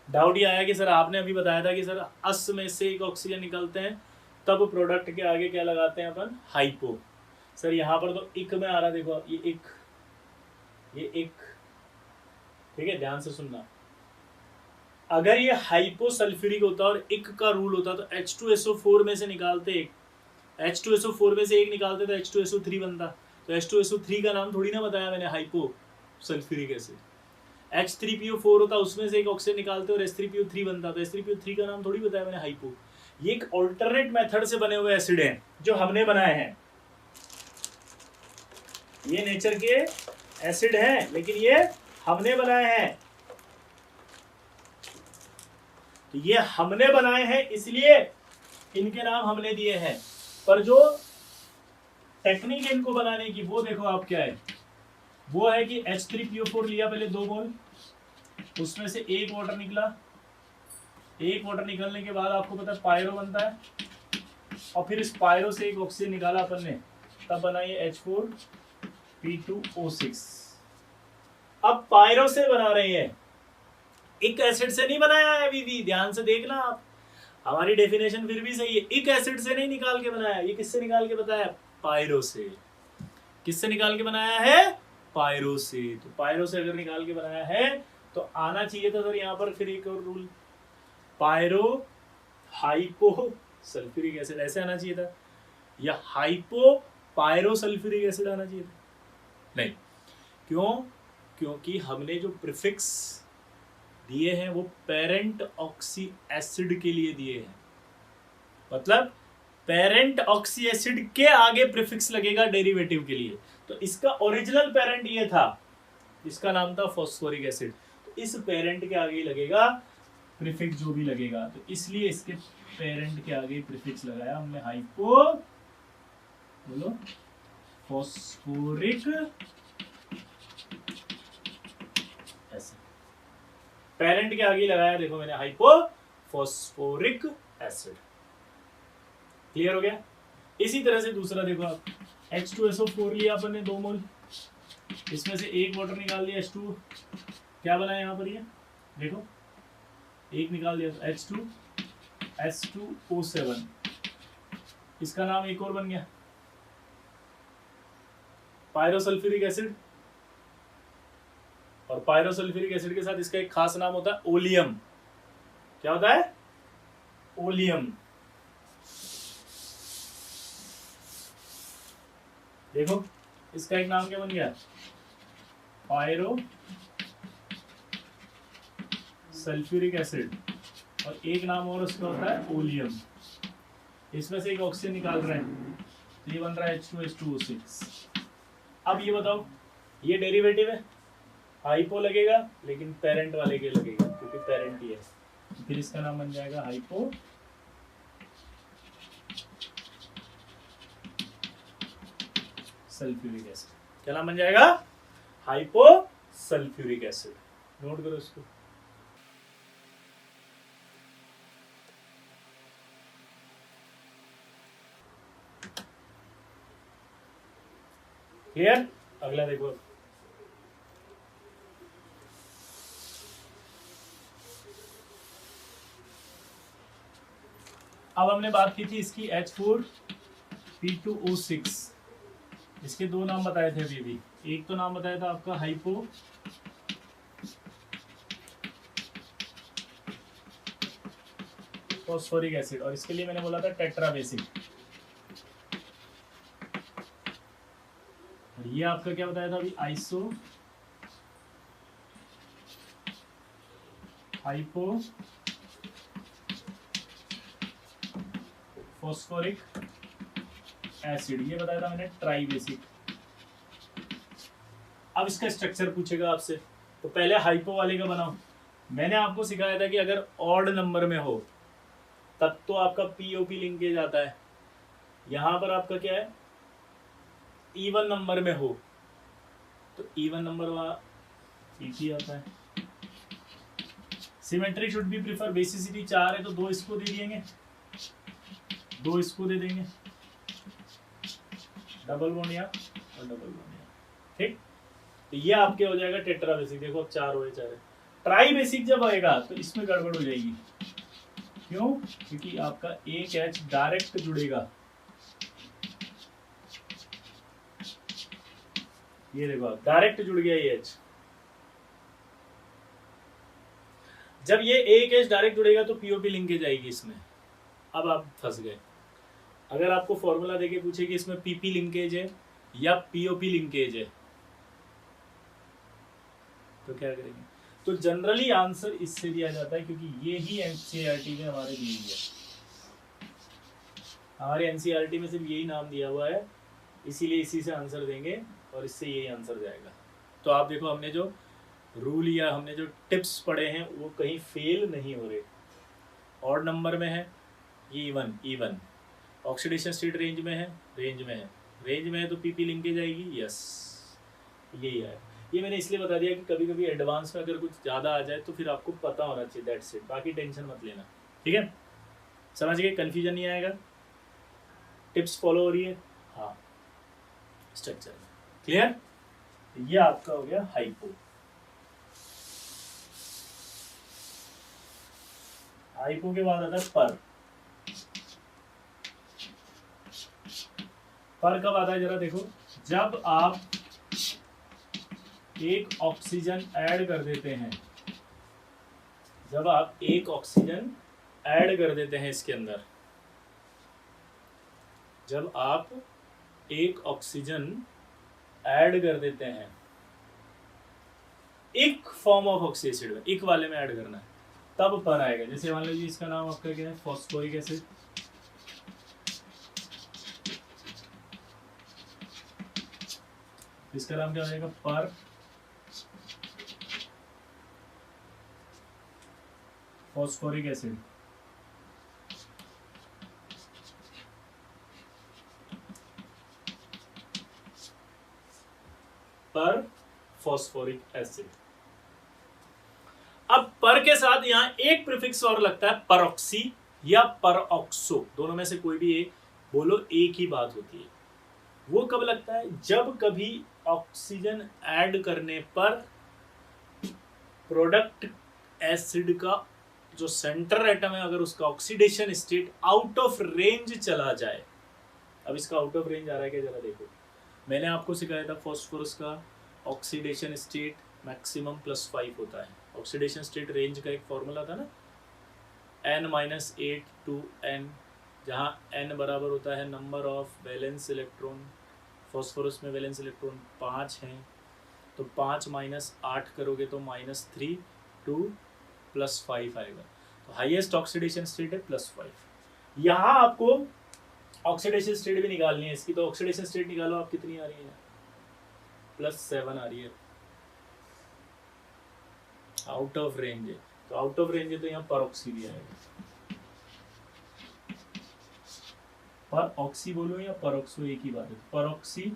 डाउट ये आया कि सर आपने अभी बताया था कि सर अस में से एक ऑक्सीजन निकलते हैं, तब प्रोडक्ट के आगे क्या लगाते हैं अपन, हाइपो। सर यहाँ पर तो इक में आ रहा, देखो ये इक, ये इक। ठीक है, ध्यान से सुनना। अगर ये हाइपोसल्फ्यूरिक होता और इक का रूल होता तो H2SO4 में से निकालते एक, H2SO4 में से एक निकालते तो H2SO3 बनता। तो H2SO3 का नाम थोड़ी ना बताया मैंने, हाइपोसल्फ्यूरिक एसिड। H3PO4 होता, उसमें से एक ऑक्सीजन निकालते और H3PO3 बनता, तो H3PO3 का नाम थोड़ी बताया मैंने, हाइपो। ये एक ऑल्टरनेट मेथड से बने हुए एसिड हैं जो हमने बनाए हैं। ये नेचर के एसिड हैं, लेकिन ये हमने बनाए हैं, तो ये हमने बनाए हैं इसलिए इनके नाम हमने दिए हैं। पर जो टेक्निक है इनको बनाने की, वो देखो आप क्या है, वो है कि H3PO4 लिया पहले 2 मोल, उसमें से एक वाटर निकला, एक वाटर निकलने के बाद आपको पता है पायरो बनता है, और फिर इस पायरो से एक ऑक्सीजन निकाला अपन ने, तब बना ये H4P2O6। अब पायरो से बना रहे हैं, एक एसिड से नहीं बनाया है अभी भी, ध्यान से देखना आप, हमारी डेफिनेशन फिर भी सही है, एक एसिड से नहीं निकाल के बनाया, ये किससे निकाल के बताया, पायरो से। किससे निकाल के बनाया है, पायरो से। तो पायरो से अगर निकाल के बनाया है तो आना चाहिए था सर यहाँ पर फिर एक और rule, pyro hypo sulphuric acid, ऐसे आना चाहिए था, या हाइपो पायरो सल्फ्यूरिक एसिड आना चाहिए था। नहीं, क्यों? क्योंकि हमने जो प्रीफिक्स दिए हैं वो पेरेंट ऑक्सी एसिड के लिए दिए हैं, मतलब पेरेंट ऑक्सी एसिड के आगे प्रीफिक्स लगेगा डेरिवेटिव के लिए। तो इसका ओरिजिनल पेरेंट ये था, इसका नाम था फॉस्फोरिक एसिड, तो इस पेरेंट के आगे लगेगा प्रीफिक्स जो भी लगेगा, तो इसलिए इसके पेरेंट के आगे प्रीफिक्स लगाया हमने, हाइपो बोलो फॉस्फोरिक एसिड, पेरेंट के आगे लगाया, देखो मैंने हाइपो फॉस्फोरिक एसिड। क्लियर हो गया? इसी तरह से दूसरा देखो आप, H2SO4 लिया अपन ने 2 मोल, इसमें से एक वाटर निकाल दिया, H2 क्या बना है यहाँ पर, ये देखो एक निकाल दिया H2S2O7, इसका नाम एक और बन गया पायरोसल्फ्यूरिक एसिड, और पायरोसल्फ्यूरिक एसिड के साथ इसका एक खास नाम होता है ओलियम। क्या होता है? ओलियम। देखो इसका एक नाम क्या बन गया, पायरो सल्फ्यूरिक एसिड, और एक नाम और उसका होता है ओलियम। इसमें से एक ऑक्सीजन निकाल रहे हैं, तो ये बन रहा है H2S2O6। अब ये बताओ, ये डेरिवेटिव है, हाइपो लगेगा लेकिन पेरेंट वाले के लगेगा क्योंकि पेरेंट ही है, तो फिर इसका नाम बन जाएगा हाइपो सल्फ्यूरिक एसिड। क्या नाम बन जाएगा? Hypo sulphuric acid. नोट करो इसको। क्लियर? अगला देखो, अब हमने बात की थी इसकी H4P2O6, इसके 2 नाम बताए थे अभी भी। एक तो नाम बताया था आपका हाइपो फॉस्फोरिक एसिड, और इसके लिए मैंने बोला था टेट्राबेसिक। और ये आपका क्या बताया था अभी, आइसो हाइपो फॉस्फोरिक एसिड, ये बताया था मैंने ट्राइबेसिक। अब इसका स्ट्रक्चर पूछेगा आपसे, तो पहले हाइपो वाले का बनाओ। मैंने आपको सिखाया था कि अगर ऑड नंबर में हो तब तो आपका पीओपी लिंकेज आता है, यहां पर आपका क्या है, इवन नंबर में हो तो इवन नंबर वाला पीपी आता है। Symmetry should be prefer, basicity 4 है तो 2 इसको दे देंगे, 2 इसको दे देंगे, डबल बॉन्ड या और डबल बॉन्ड या, ठीक। तो ये आपके हो जाएगा टेट्रा बेसिक। देखो अब 4 हुए 4 है। ट्राई बेसिक जब आएगा तो इसमें गड़बड़ हो जाएगी। क्यों? क्योंकि आपका एक H डायरेक्ट जुड़ेगा, ये देखो डायरेक्ट जुड़ गया ये H। जब ये एक H डायरेक्ट जुड़ेगा तो पीओपी लिंकेज आएगी इसमें। अब आप फंस गए। अगर आपको फॉर्मूला देके पूछे कि इसमें पीपी लिंकेज है या पीओपी लिंकेज है तो क्या करेंगे? तो जनरली आंसर इससे दिया जाता है, क्योंकि ये ही एनसीईआरटी में हमारे दी हुई है। हमारे एनसीईआरटी में सिर्फ यही नाम दिया हुआ है, इसीलिए इसी से आंसर देंगे। और इससे यही आंसर जाएगा। तो आप देखो हमने जो रूल या हमने जो टिप्स पढ़े हैं वो कहीं फेल नहीं हो रहे। ऑड नंबर में है ये even, even oxidation state range में है, रेंज में है, रेंज में है तो पीपी लिंकेज आएगी, यस यही है। ये मैंने इसलिए बता दिया कि कभी कभी एडवांस में अगर कुछ ज़्यादा आ जाए तो फिर आपको पता होना चाहिए, दैट्स इट, बाकी टेंशन मत लेना, ठीक है। समझ गए, कन्फ्यूजन नहीं आएगा, टिप्स फॉलो हो रही है, हाँ स्ट्रक्चर क्लियर। ये आपका हो गया हाइपो। हाइपो के बाद आता है पर। पर कब आता है जरा देखो, जब आप एक ऑक्सीजन ऐड कर देते हैं, जब आप एक ऑक्सीजन ऐड कर देते हैं इसके अंदर, जब आप एक ऑक्सीजन ऐड कर देते हैं एक फॉर्म ऑफ ऑक्सी एसिड में, एक वाले में ऐड करना है, तब पर आएगा। जैसे मान लीजिए इसका नाम आपका क्या है, फॉस्फोरिक एसिड, इसका नाम क्या हो जाएगा, पर फॉस्फोरिक एसिड। पर फॉस्फोरिक एसिड। अब पर के साथ यहां एक प्रीफिक्स और लगता है, परऑक्सी या परऑक्सो, दोनों में से कोई भी एक बोलो, एक ही बात होती है। वो कब लगता है, जब कभी ऑक्सीजन ऐड करने पर प्रोडक्ट एसिड का जो सेंटर एटम है, अगर उसका oxidation state out of range चला जाए। अब इसका आउट ऑफ रेंज आ रहा है क्या, जरा देखो, मैंने आपको सिखाया था फॉस्फोरस का ऑक्सीडेशन स्टेट मैक्सिमम +5 होता है। ऑक्सीडेशन स्टेट रेंज का एक फॉर्मूला था ना, n-8 to n, जहाँ n बराबर होता है number of valence electron. Phosphorus में वैलेंस इलेक्ट्रॉन 5 हैं, तो 5 - 8 करोगे तो -3 to +5 आएगा। तो हाईएस्ट ऑक्सीडेशन स्टेट है +5। यहाँ आपको ऑक्सीडेशन स्टेट भी निकालनी है इसकी, तो ऑक्सीडेशन स्टेट निकालो आप, कितनी आ रही है, +7 आ रही है, आउट ऑफ रेंज है। तो आउट ऑफ रेंज है तो यहाँ परऑक्सी भी आएगा। पर ऑक्सी बोलो या परऑक्सो एक ही बात है, परऑक्सी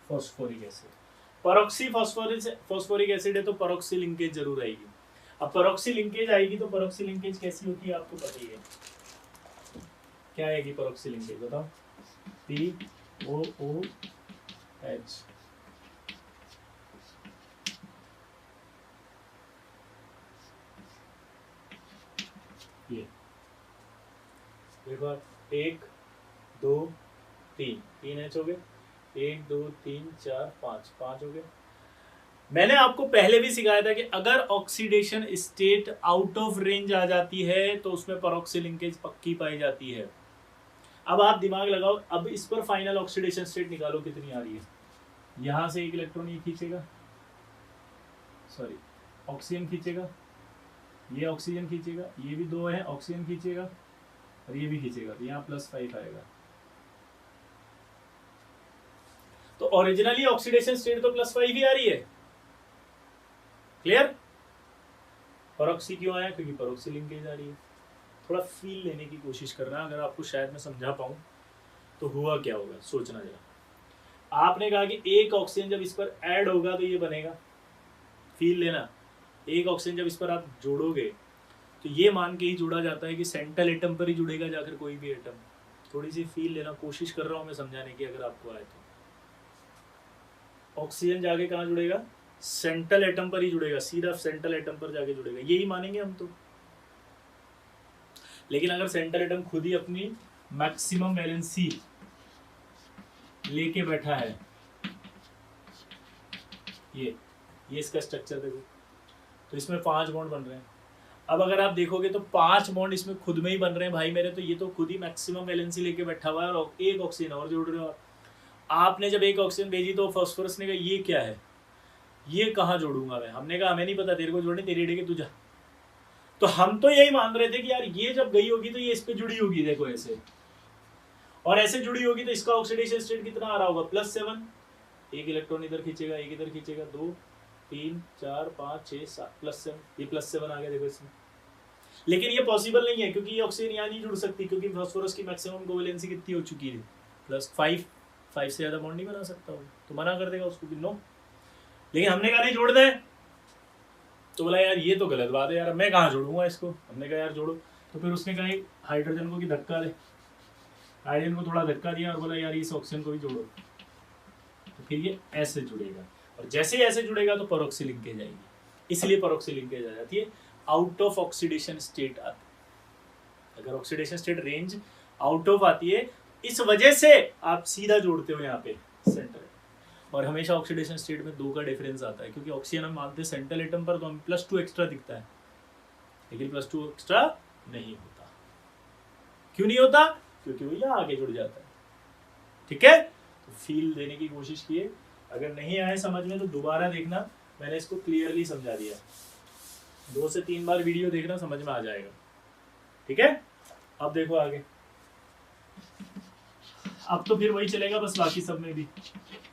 फॉस्फोरिक एसिड। परऑक्सी फॉस्फोरिक एसिड है तो परऑक्सी लिंकेज जरूर आएगी। अब परऑक्सी लिंकेज आएगी तो परऑक्सी लिंकेज कैसी होती है आपको पता ही है, क्या आएगी परऑक्सी लिंकेज बताओ, POOH। ये देखो 1 2 3 3 H हो गए, 1 2 3 4 5 5 हो गए। मैंने आपको पहले भी सिखाया था कि अगर oxidation state out of range आ जाती है तो उसमें परऑक्सी लिंकेज पक्की पाई जाती है। अब आप दिमाग लगाओ, अब इस पर फाइनल ऑक्सीडेशन स्टेट निकालो कितनी आ रही है। यहां से एक इलेक्ट्रॉन ये खींचेगा, सॉरी ऑक्सीजन खींचेगा, ये ऑक्सीजन खींचेगा, ये भी 2 है, ऑक्सीजन खींचेगा और ये भी खींचेगा, तो यहाँ +5 आएगा। तो ओरिजिनली ऑक्सीडेशन स्टेट तो +5 ही आ रही है, क्लियर। परऑक्सी क्यों आया, क्योंकि परऑक्सी लिंकेज आ रही है। थोड़ा फील लेने की कोशिश करना, अगर आपको शायद मैं समझा पाऊं तो हुआ क्या होगा, सोचना जरा। आपने कहा कि एक ऑक्सीजन जब इस पर ऐड होगा तो ये बनेगा, फील लेना। एक ऑक्सीजन जब इस पर आप जोड़ोगे तो ये मान के ही जोड़ा जाता है कि सेंट्रल एटम पर ही जुड़ेगा जाकर कोई भी एटम। थोड़ी सी फील लेना, कोशिश कर रहा हूं मैं समझाने की, अगर आपको आए तो। ऑक्सीजन जाके कहाँ जुड़ेगा, सेंट्रल एटम पर ही जुड़ेगा, सीधा सेंट्रल एटम पर जाके जुड़ेगा, यही मानेंगे हम तो। लेकिन अगर सेंट्रल एटम खुद ही अपनी मैक्सिमम वैलेंसी लेके बैठा है, ये इसका स्ट्रक्चर देखो, तो इसमें 5 बॉन्ड बन रहे हैं। अब अगर आप देखोगे तो 5 बॉन्ड इसमें खुद में ही बन रहे हैं भाई मेरे, तो ये तो खुद ही मैक्सिमम वैलेंसी लेके बैठा हुआ है और एक ऑक्सीजन और जोड़ रहे हो आप। आपने जब एक ऑक्सीजन भेजी तो फॉस्फोरस ने कहा ये क्या है, ये कहाँ जोड़ूंगा मैं, हमने कहा हमें नहीं पता, तेरे को जोड़ने, तेरी अड़ी के तू जा, तो हम तो यही मान रहे थे कि यार ये जब गई होगी तो ये इस पे जुड़ी होगी, देखो ऐसे, और ऐसे जुड़ी होगी तो इसका ऑक्सीडेशन स्टेट कितना आ रहा होगा, +7। एक इलेक्ट्रॉन इधर खींचेगा, एक इधर खींचेगा, 2 3 4 5 6 7 +7, ये +7 आ गया देखो इसमें। लेकिन ये पॉसिबल नहीं है क्योंकि ये ऑक्सीजन यहाँ नहीं जुड़ सकती, क्योंकि फास्फोरस की मैक्सिमम कोवेलेंसी कितनी हो चुकी है, +5। 5 से ज़्यादा बॉन्ड नहीं बना सकता वो, तो मना कर देगा उसको कि नो। लेकिन हमने कहा नहीं जोड़ दे, तो बोला यार ये तो गलत बात है यार, मैं कहाँ जोड़ूंगा इसको। हमने कहा यार जोड़ो, तो फिर उसने कहा हाइड्रोजन को कि धक्का दे, हाइड्रोजन को थोड़ा धक्का दिया और बोला यार इस ऑक्सीजन को भी जोड़ो, तो फिर ये ऐसे जुड़ेगा, और जैसे ही ऐसे जुड़ेगा तो परऑक्सी लिंकेज आएगी, इसलिए परऑक्सी लिंकेज आ जाती है। आउट ऑफ ऑक्सीडेशन स्टेट आती है, अगर oxidation state range out of आती है, इस वजह से आप सीधा जोड़ते हो यहाँ पे सेंटर। और हमेशा ऑक्सीडेशन स्टेट में 2 का डिफरेंस आता है, क्योंकि ऑक्सीजन हम मानते हैं सेंट्रल एटम पर, तो हमें +2 एक्स्ट्रा दिखता है, लेकिन +2 एक्स्ट्रा नहीं होता। क्यों नहीं होता? क्योंकि वो यहाँ आगे जुड़ जाता है। ठीक है, तो फील देने की कोशिश किए, अगर नहीं आए समझ में तो दोबारा देखना, मैंने इसको क्लियरली समझा दिया, 2 से 3 बार वीडियो देखना, समझ में आ जाएगा। ठीक है, अब देखो आगे, अब तो फिर वही चलेगा बस, बाकी सब में भी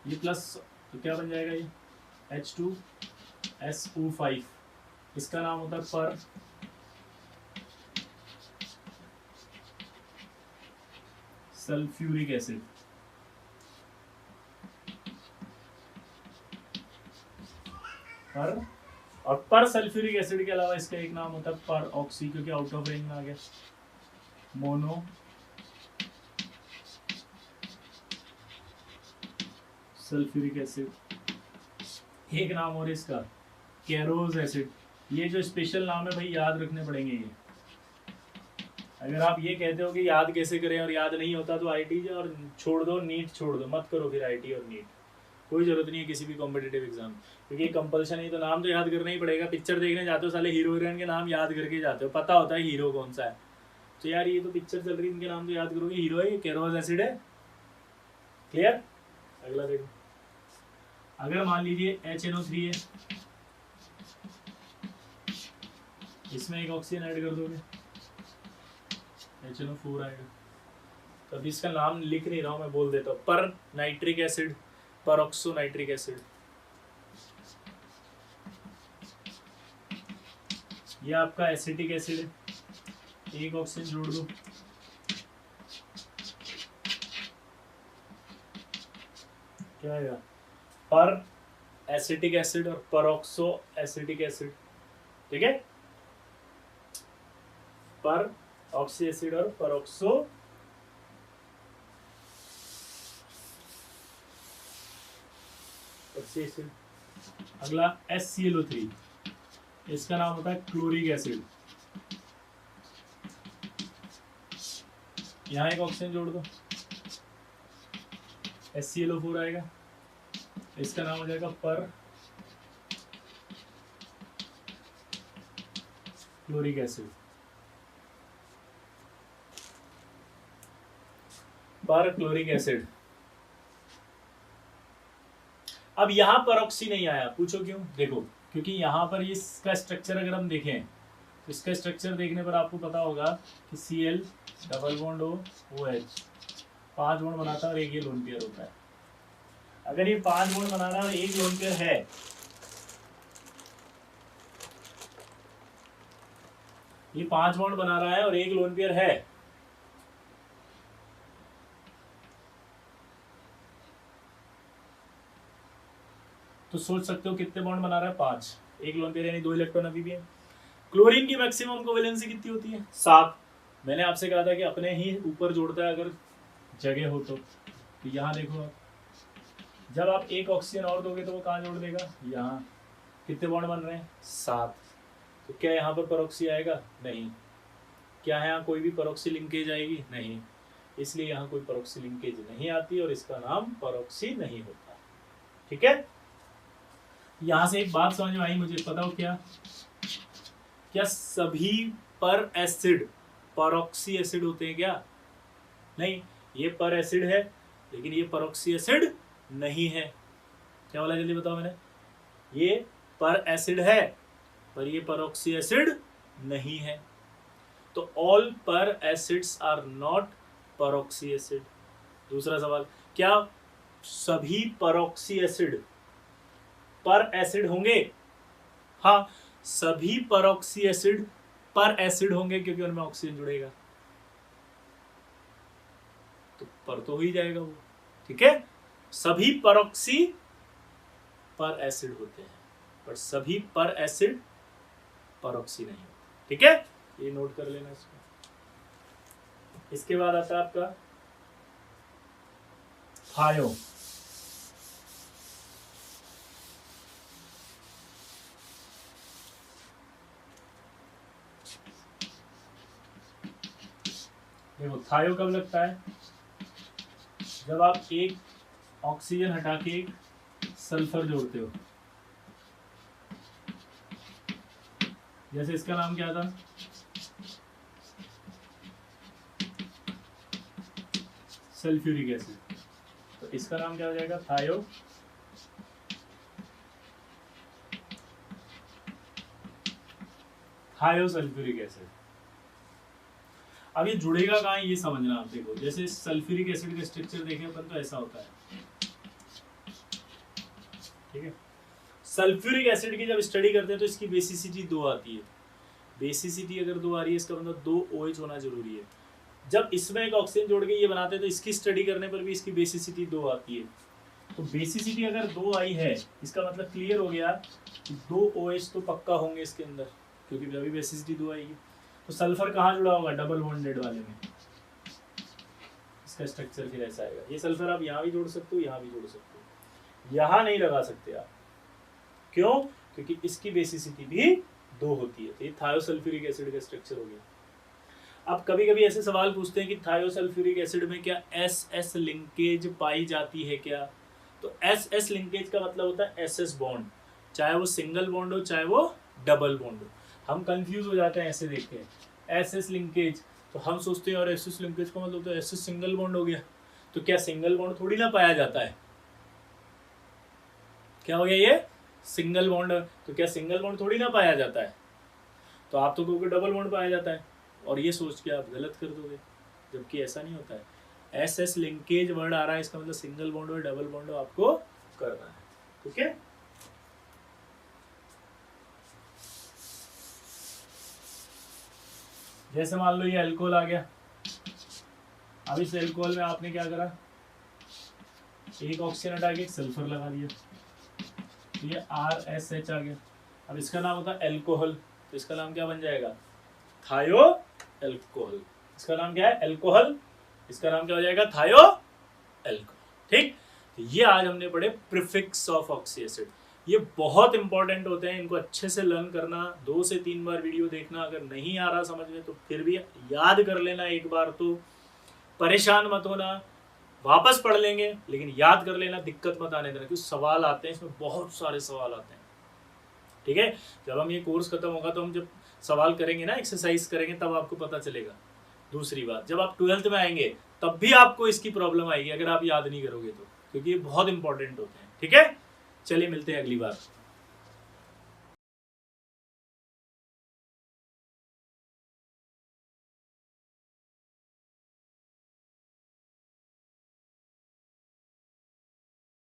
ये प्लस, तो क्या बन जाएगा ये H2SO5, इसका नाम होता है पर सल्फ्यूरिक एसिड। पर सल्फ्यूरिक एसिड के अलावा इसका एक नाम होता है पर ऑक्सी, क्योंकि आउट ऑफ रेंज में आ गया। मोनो सल्फ्यूरिक एसिड, एक नाम और इसका केरोज एसिड। ये जो स्पेशल नाम है भाई याद रखने पड़ेंगे ये। अगर आप ये कहते हो कि याद कैसे करें और याद नहीं होता तो आईटी और छोड़ दो, नीट छोड़ दो, मत करो फिर आईटी और नीट, कोई जरूरत नहीं है किसी भी कॉम्पिटिटिव एग्जाम, क्योंकि कंपल्शन है, तो नाम तो याद करना ही पड़ेगा। पिक्चर देखने जाते हो साले हीरो हीरोइन के नाम याद करके जाते हो, पता होता है हीरो कौन सा है, तो यार ये तो पिक्चर चल रही है, इनके नाम तो याद करोगे, हीरो है, केरोज एसिड है। क्लियर? अगला देखो, अगर मान लीजिए HNO3 है, इसमें एक ऑक्सीजन ऐड कर दोगे, HNO4 आएगा। तो अभी इसका नाम लिख नहीं रहा हूं, मैं बोल देता हूँ, पर nitric acid, peroxo nitric acid. ये आपका एसिटिक एसिड है, एक ऑक्सीजन जोड़ दो, क्या आएगा, पर एसिटिक एसिड और परऑक्सो एसिटिक एसिड। ठीक है, पर ऑक्सी एसिड और परऑक्सो एसिड। अगला HClO3, इसका नाम होता है क्लोरिक एसिड। यहाँ एक ऑक्सीजन जोड़ दो, HClO4 आएगा, इसका नाम हो जाएगा पर क्लोरिक एसिड। पर क्लोरिक एसिड। अब यहां पर ऑक्सी नहीं आया, पूछो क्यों? देखो, क्योंकि यहां पर इसका स्ट्रक्चर अगर हम देखें तो इसका स्ट्रक्चर देखने पर आपको पता होगा कि Cl double bond OH 5 bond बनाता है और 1 ये लोन पेयर होता है। अगर ये 5 बॉन्ड बना रहा है और 1 लोन पेयर है, ये 5 बॉन्ड बना रहा है और 1 लोन पेयर है, तो सोच सकते हो कितने बॉन्ड बना रहा है, 5, 1 लोन पेयर यानी 2 इलेक्ट्रॉन अभी भी है। क्लोरीन की मैक्सिमम कोवेलेंसी कितनी होती है? 7। मैंने आपसे कहा था कि अपने ही ऊपर जोड़ता है अगर जगह हो तो यहाँ देखो आप, जब आप एक ऑक्सीजन और दोगे तो वो कहाँ जोड़ देगा, यहाँ। कितने बॉन्ड बन रहे हैं? 7। तो क्या यहाँ पर परऑक्सी आएगा? नहीं। क्या यहाँ कोई भी परऑक्सी लिंकेज आएगी? नहीं। इसलिए यहाँ कोई परऑक्सी लिंकेज नहीं आती और इसका नाम परऑक्सी नहीं होता। ठीक है, यहाँ से एक बात समझ में आई मुझे, बताओ क्या सभी पर एसिड परऑक्सी एसिड होते हैं क्या? नहीं, ये पर एसिड है लेकिन ये परऑक्सी एसिड नहीं है। क्या बोला, जल्दी बताओ मैंने? ये पर एसिड है पर ये परऑक्सी एसिड नहीं है। तो all per acids are not peroxy acid. दूसरा सवाल, क्या सभी परऑक्सी एसिड पर एसिड होंगे? हाँ, सभी परऑक्सी एसिड पर एसिड होंगे क्योंकि उनमें ऑक्सीजन जुड़ेगा, तो पर तो हो ही जाएगा वो। ठीक है, सभी परऑक्सी पर एसिड होते हैं, पर सभी पर एसिड परऑक्सी नहीं होते। ठीक है, ये नोट कर लेना इसको। इसके बाद आता है आपका थायो। देखो, थायो कब लगता है? जब आप एक ऑक्सीजन हटा के एक सल्फर जोड़ते हो। जैसे इसका नाम क्या था? Sulphuric acid. तो इसका नाम क्या हो जाएगा? थायो सल्फ्यूरिक एसिड। अब ये जुड़ेगा कहाँ है ये समझना आप। देखो, जैसे सल्फ्यूरिक एसिड का स्ट्रक्चर देखें अपन तो ऐसा होता है। ठीक है, सल्फ्यूरिक एसिड की जब स्टडी करते हैं तो इसकी बेसिसिटी 2 आती है। बेसिसिटी अगर 2 आ रही है इसका मतलब 2 OH होना जरूरी है। जब इसमें एक ऑक्सीजन जोड़ के ये बनाते हैं तो इसकी स्टडी करने पर भी इसकी बेसिसिटी 2 आती है। तो बेसिसिटी अगर 2 आई है इसका मतलब क्लियर हो गया कि 2 OH तो पक्का होंगे इसके अंदर, क्योंकि जब भी बेसिसिटी 2 आएगी। तो सल्फर कहाँ जुड़ा होगा? डबल बॉन्डेड वाले में। इसका स्ट्रक्चर फिर ऐसा आएगा। ये सल्फर आप यहाँ भी जोड़ सकते हो, यहाँ भी जोड़ सकते हो, यहाँ नहीं लगा सकते आप। क्यों? क्योंकि इसकी बेसिसिटी भी 2 होती है। तो ये थायोसल्फ्यूरिक एसिड का स्ट्रक्चर हो गया। अब कभी कभी ऐसे सवाल पूछते हैं कि थायोसल्फ्यूरिक एसिड में क्या SS लिंकेज पाई जाती है क्या? तो SS लिंकेज का मतलब होता है SS बॉन्ड, चाहे वो सिंगल बॉन्ड हो चाहे वो डबल बॉन्ड हो। हम कंफ्यूज हो जाते हैं ऐसे देख के, SS लिंकेज, तो हम सोचते हैं और SS लिंकेज का मतलब तो SS सिंगल बॉन्ड हो गया। तो क्या सिंगल बॉन्ड थोड़ी ना पाया जाता है? क्या हो गया ये? Single bond. तो क्या सिंगल बॉन्ड थोड़ी ना पाया जाता है? तो आप तो कहोगे डबल बॉन्ड पाया जाता है, और ये सोच के आप गलत कर दोगे, जबकि ऐसा नहीं होता है। SS लिंकेज वर्ड आ रहा है, इसका मतलब सिंगल बॉन्ड और डबल बॉन्ड आपको करना है। ठीक है, जैसे मान लो ये अल्कोहल आ गया। अब इस अल्कोहल में आपने क्या करा? एक ऑक्सीजन हटा के एक सल्फर लगा दिया, तो ये RSH आ गया। अब इसका नाम होता है अल्कोहल, तो इसका नाम क्या बन जाएगा? थायो अल्कोहल। इसका नाम क्या है? अल्कोहल। इसका नाम क्या हो जाएगा? थायो अल्कोहल। ठीक, तो ये आज हमने पढ़े प्रीफिक्स ऑफ ऑक्सी एसिड। ये बहुत इंपॉर्टेंट होते हैं, इनको अच्छे से लर्न करना, 2 से 3 बार वीडियो देखना। अगर नहीं आ रहा समझ में तो फिर भी याद कर लेना एक बार, तो परेशान मत होना, वापस पढ़ लेंगे, लेकिन याद कर लेना, दिक्कत मत आने देना, क्योंकि सवाल आते हैं इसमें, बहुत सारे सवाल आते हैं। ठीक है, जब हम ये कोर्स खत्म होगा तो हम जब सवाल करेंगे ना, एक्सरसाइज करेंगे, तब आपको पता चलेगा। दूसरी बात, जब आप 12th में आएंगे तब भी आपको इसकी प्रॉब्लम आएगी अगर आप याद नहीं करोगे तो, क्योंकि ये बहुत इंपॉर्टेंट होते हैं। ठीक है, चलिए मिलते हैं अगली बार।